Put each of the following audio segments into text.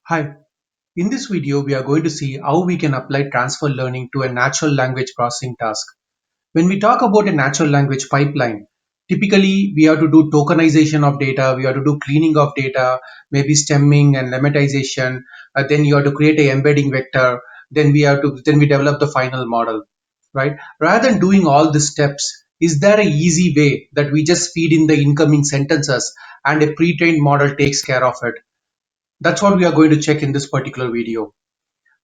Hi, in this video we are going to see how we can apply transfer learning to a natural language processing task. When we talk about a natural language pipeline, typically we have to do tokenization of data, we have to do cleaning of data, maybe stemming and lemmatization, then you have to create a embedding vector, then we develop the final model, right? Rather than doing all these steps, is there a easy way that we just feed in the incoming sentences and a pre-trained model takes care of it? That's what we are going to check in this particular video.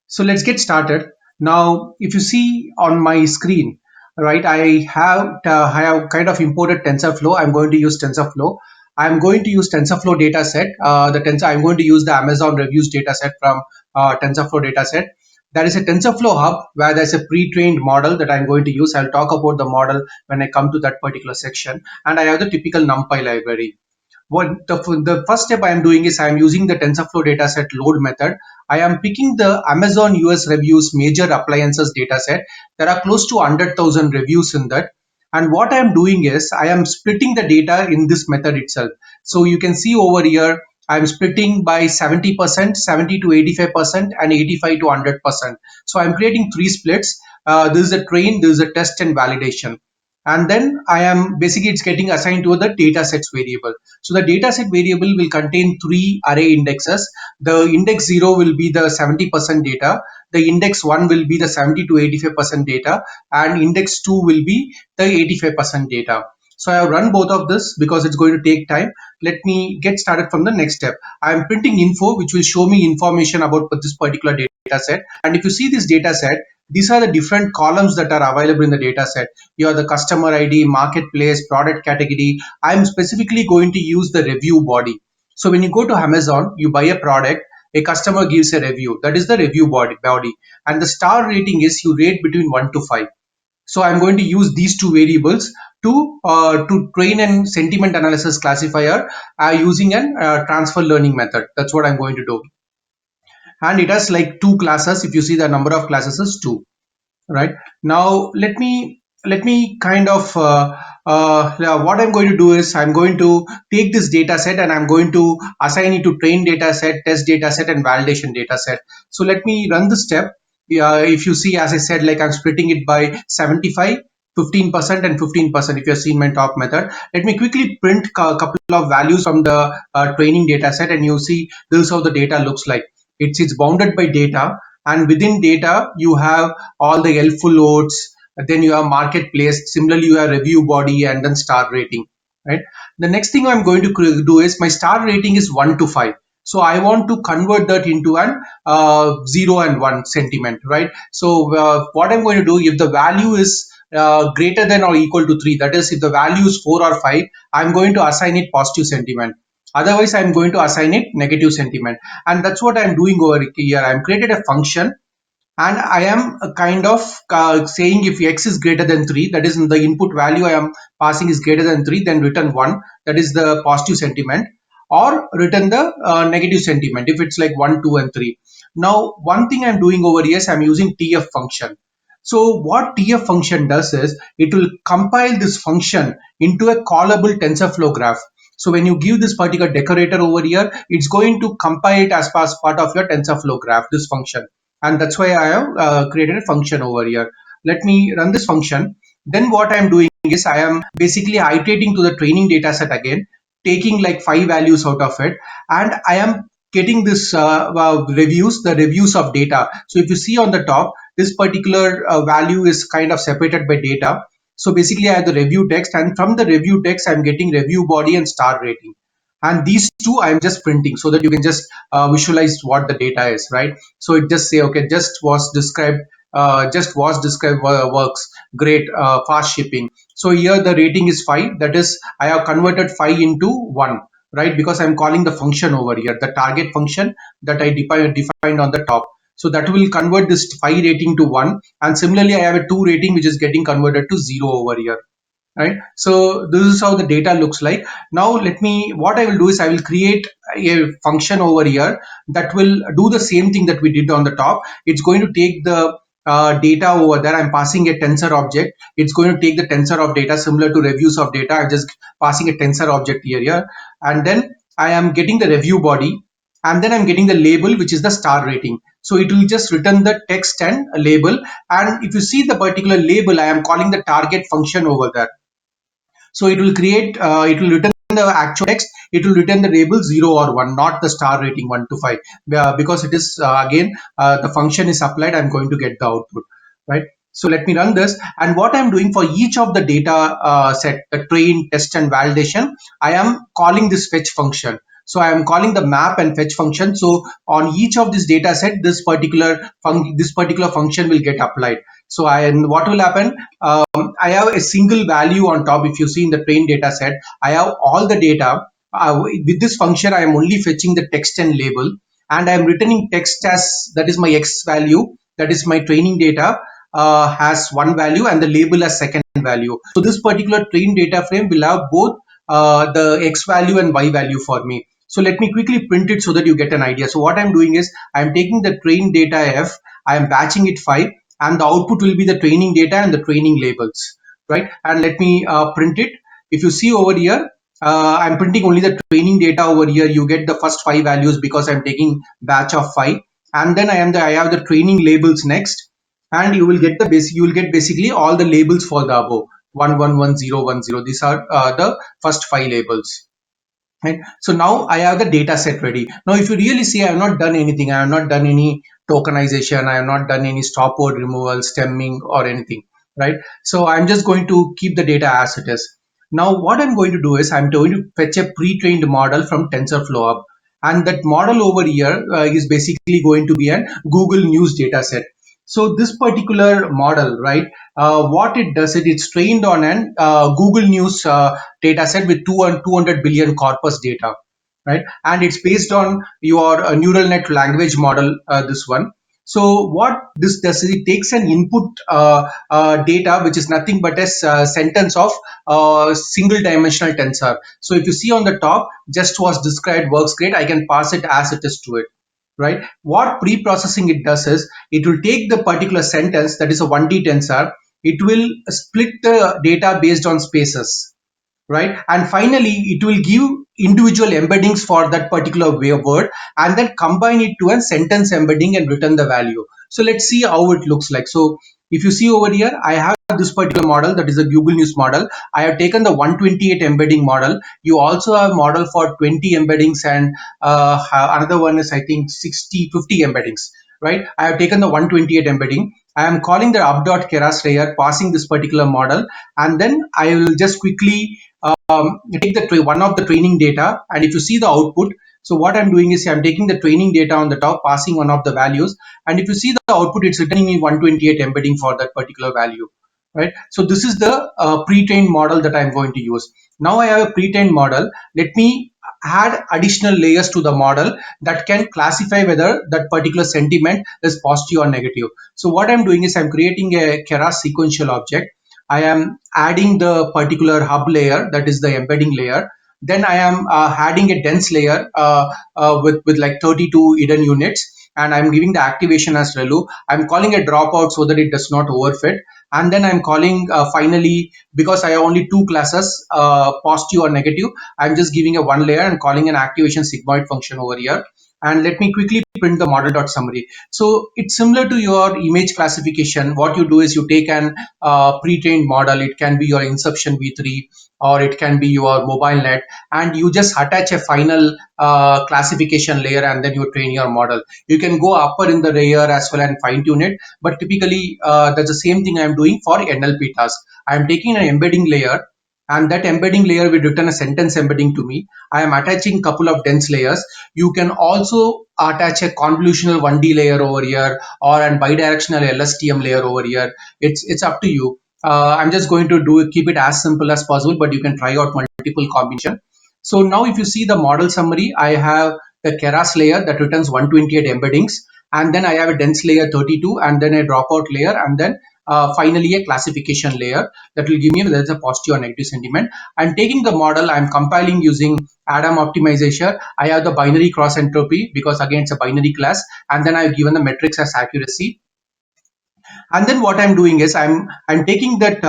So let's get started. Now, if you see on my screen, right, I have kind of imported TensorFlow. I'm going to use TensorFlow. I'm going to use TensorFlow dataset. I'm going to use the Amazon Reviews dataset from TensorFlow dataset. There is a TensorFlow hub where there's a pre-trained model that I'm going to use. I'll talk about the model when I come to that particular section. And I have the typical NumPy library. The first step I am doing is I am using the TensorFlow dataset load method. I am picking the Amazon US reviews major appliances dataset. There are close to 100,000 reviews in that. And what I am doing is I am splitting the data in this method itself. So you can see over here, I am splitting by 70%, 70 to 85%, and 85 to 100%. So I'm creating three splits. This is a train, this is a test and validation. And then I am basically it's getting assigned to the datasets variable. So the dataset variable will contain three array indexes. The index 0 will be the 70% data. The index 1 will be the 70 to 85% data. And index 2 will be the 85% data. So I have run both of this because it's going to take time. Let me get started from the next step. I am printing info, which will show me information about this particular data set. And if you see this data set, these are the different columns that are available in the data set. You have the customer ID, marketplace, product category. I'm specifically going to use the review body. So when you go to Amazon, you buy a product, a customer gives a review. That is the review body. And the star rating is you rate between 1 to 5. So I'm going to use these two variables to train a sentiment analysis classifier using a transfer learning method. That's what I'm going to do. And it has like two classes. If you see the number of classes is two, right? Now let me kind of what I'm going to do is I'm going to take this data set and I'm going to assign it to train data set, test data set, and validation data set. So let me run the step. If you see, as I said, like I'm splitting it by 75, 15% and 15%. If you've seen my top method, let me quickly print a couple of values from the training data set, and you see this is how the data looks like. It's bounded by data, and within data you have all the helpful loads, then you have marketplace, similarly you have review body, and then star rating, right? The next thing I'm going to do is my star rating is 1 to 5. So I want to convert that into an 0 and 1 sentiment, right? So what I'm going to do, if the value is greater than or equal to 3, that is if the value is 4 or 5, I'm going to assign it positive sentiment. Otherwise I'm going to assign it negative sentiment. And that's what I'm doing over here. I'm created a function, and I am kind of saying if x is greater than 3, that is the input value I am passing is greater than 3, then return 1, that is the positive sentiment, or return the negative sentiment if it's like 1, 2, and 3. Now, one thing I'm doing over here is I'm using TF function. So what TF function does is it will compile this function into a callable TensorFlow graph. So when you give this particular decorator over here, it's going to compile it as part of your TensorFlow graph, this function. And that's why I have created a function over here. Let me run this function. Then what I'm doing is I am basically iterating to the training data set again, taking like 5 values out of it, and I am getting this the reviews of data. So if you see on the top, this particular value is kind of separated by data. So basically I have the review text, and from the review text I'm getting review body and star rating, and these two I'm just printing so that you can just visualize what the data is, right? So it just say, okay, just was described works great, fast shipping. So here the rating is 5, that is I have converted 5 into 1, right? Because I'm calling the function over here, the target function that I defined on the top. So that will convert this 5 rating to 1, and similarly I have a 2 rating which is getting converted to 0 over here, right? So this is how the data looks like. Now what I will do is I will create a function over here that will do the same thing that we did on the top. It's going to take the data over there. I'm passing a tensor object. It's going to take the tensor of data similar to reviews of data. I'm just passing a tensor object here, and then I am getting the review body. and then I'm getting the label, which is the star rating. So it will just return the text and a label. And if you see the particular label, I am calling the target function over there. So it will return the actual text. It will return the label 0 or 1, not the star rating 1 to 5, because it is again the function is applied. I'm going to get the output, right? So let me run this. And what I'm doing for each of the data set, the train, test, and validation, I am calling this fetch function. So I am calling the map and fetch function. So on each of this data set, this particular function will get applied. So and what will happen? I have a single value on top. If you see in the train data set, I have all the data. With this function, I am only fetching the text and label, and I am returning text as that is my x value, that is my training data, has one value, and the label as second value. So this particular train data frame will have both the x value and y value for me. So let me quickly print it so that you get an idea. So what I'm doing is I'm taking the train data f, I am batching it 5, and the output will be the training data and the training labels, right? And let me print it. If you see over here, I'm printing only the training data over here. You get the first 5 values because I'm taking batch of 5, and then I have the training labels next, and you will get basically all the labels for the above 111010. These are the first 5 labels. Right. So now I have the data set ready. Now, if you really see, I have not done anything. I have not done any tokenization. I have not done any stop word removal, stemming, or anything. Right. So I'm just going to keep the data as it is. Now, what I'm going to do is I'm going to fetch a pre-trained model from TensorFlow Hub. And that model over here is basically going to be a Google News data set. So this particular model, right, what it does, it's trained on an Google News data set with 200 billion corpus data, right? And it's based on your neural net language model, this one. So what this does is it takes an input data, which is nothing but a sentence of single dimensional tensor. So if you see on the top, just was described works great, I can pass it as it is to it, right? What pre-processing it does is it will take the particular sentence, that is a 1D tensor, it will split the data based on spaces, right? And finally, it will give individual embeddings for that particular word, and then combine it to a sentence embedding and return the value. So let's see how it looks like. So if you see over here, I have this particular model, that is a Google News model. I have taken the 128 embedding model. You also have model for 20 embeddings, and another one is, I think, 50 embeddings, right? I have taken the 128 embedding. I am calling the up.keras layer, passing this particular model, and then I will just quickly take the one of the training data. And if you see the output, so what I'm doing is I'm taking the training data on the top, passing one of the values, and if you see the output, it's returning me 128 embedding for that particular value, right? So this is the pre-trained model that I'm going to use. Now I have a pre-trained model. Let me add additional layers to the model that can classify whether that particular sentiment is positive or negative. So what I'm doing is I'm creating a Keras sequential object. I am adding the particular hub layer, that is the embedding layer. Then I am adding a dense layer with like 32 hidden units, and I'm giving the activation as relu. I'm calling a dropout so that it does not overfit. And then I'm calling finally, because I have only two classes, positive or negative, I'm just giving a one layer and calling an activation sigmoid function over here. And let me quickly print the model.summary. So it's similar to your image classification. What you do is you take an pre-trained model. It can be your Inception v3, or it can be your mobile net, and you just attach a final classification layer, and then you train your model. You can go upper in the layer as well and fine tune it, but typically that's the same thing I'm doing for NLP task. I'm taking an embedding layer, and that embedding layer will return a sentence embedding to me. I am attaching couple of dense layers. You can also attach a convolutional 1D layer over here, or an bidirectional LSTM layer over here. It's up to you. I'm just going to keep it as simple as possible, but you can try out multiple combination. So now if you see the model summary, I have the Keras layer that returns 128 embeddings, and then I have a dense layer 32, and then a dropout layer, and then finally a classification layer that will give me whether it's a positive or negative sentiment. I'm taking the model, I'm compiling using Adam optimizer. I have the binary cross entropy because again it's a binary class, and then I've given the metrics as accuracy. And then what I'm doing is I'm taking that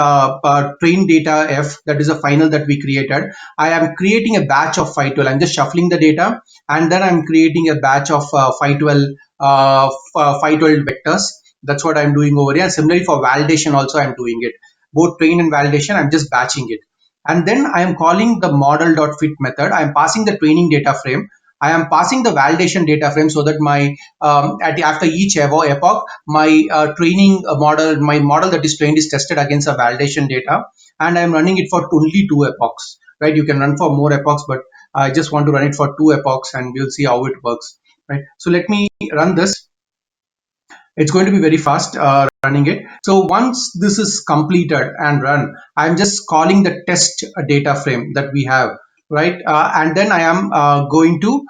train data F, that is a final that we created. I am creating a batch of 512. I'm just shuffling the data, and then I'm creating a batch of 512 512 vectors. That's what I'm doing over here. And similarly for validation also I'm doing it. Both train and validation, I'm just batching it. And then I am calling the model.fit method. I am passing the training data frame. I am passing the validation data frame so that my after each epoch, my training model, my model that is trained is tested against a validation data, and I'm running it for only two epochs. Right? You can run for more epochs, but I just want to run it for two epochs, and we'll see how it works. Right? So let me run this. It's going to be very fast running it. So once this is completed and run, I'm just calling the test data frame that we have, right? And then I am going to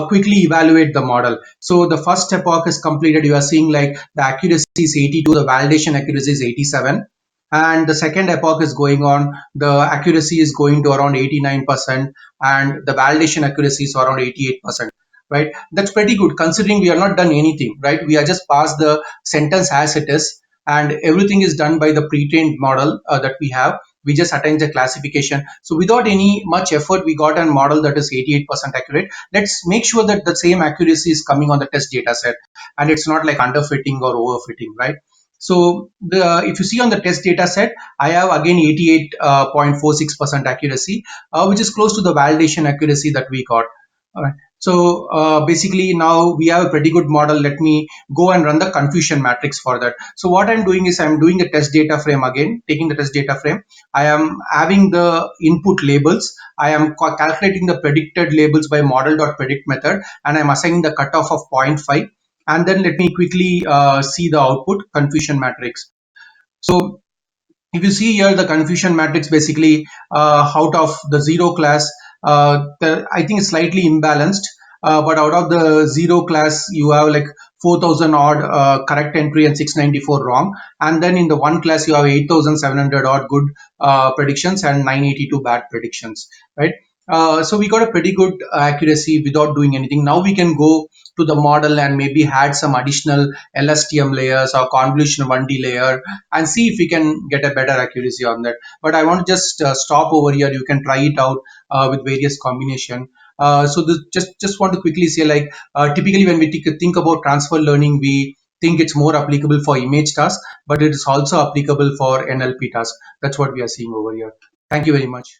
quickly evaluate the model. So the first epoch is completed. You are seeing like the accuracy is 82, the validation accuracy is 87. And the second epoch is going on, the accuracy is going to around 89%, and the validation accuracy is around 88%. Right? That's pretty good considering we are not done anything, right? We are just passed the sentence as it is, and everything is done by the pre-trained model that we have. We just attain the classification. So without any much effort, we got a model that is 88% accurate. Let's make sure that the same accuracy is coming on the test data set, and it's not like underfitting or overfitting, right? So if you see on the test data set, I have again 88.46% accuracy, which is close to the validation accuracy that we got. All right. So basically now we have a pretty good model. Let me go and run the confusion matrix for that. So what I'm doing is I'm doing the test data frame again, taking the test data frame. I am having the input labels. I am calculating the predicted labels by model.predict method, and I'm assigning the cutoff of zero point 0.5. And then let me quickly see the output confusion matrix. So if you see here the confusion matrix, basically out of the zero class, I think it's slightly imbalanced, but out of the zero class you have like 4,000 odd correct entry and 694 wrong, and then in the one class you have 8,700 odd good predictions and 982 bad predictions, right? So we got a pretty good accuracy without doing anything. Now we can go to the model and maybe add some additional LSTM layers or convolution 1D layer and see if we can get a better accuracy on that. But I want to just stop over here. You can try it out with various combination. So just want to quickly say, like typically when we think about transfer learning, we think it's more applicable for image tasks, but it is also applicable for NLP tasks. That's what we are seeing over here. Thank you very much.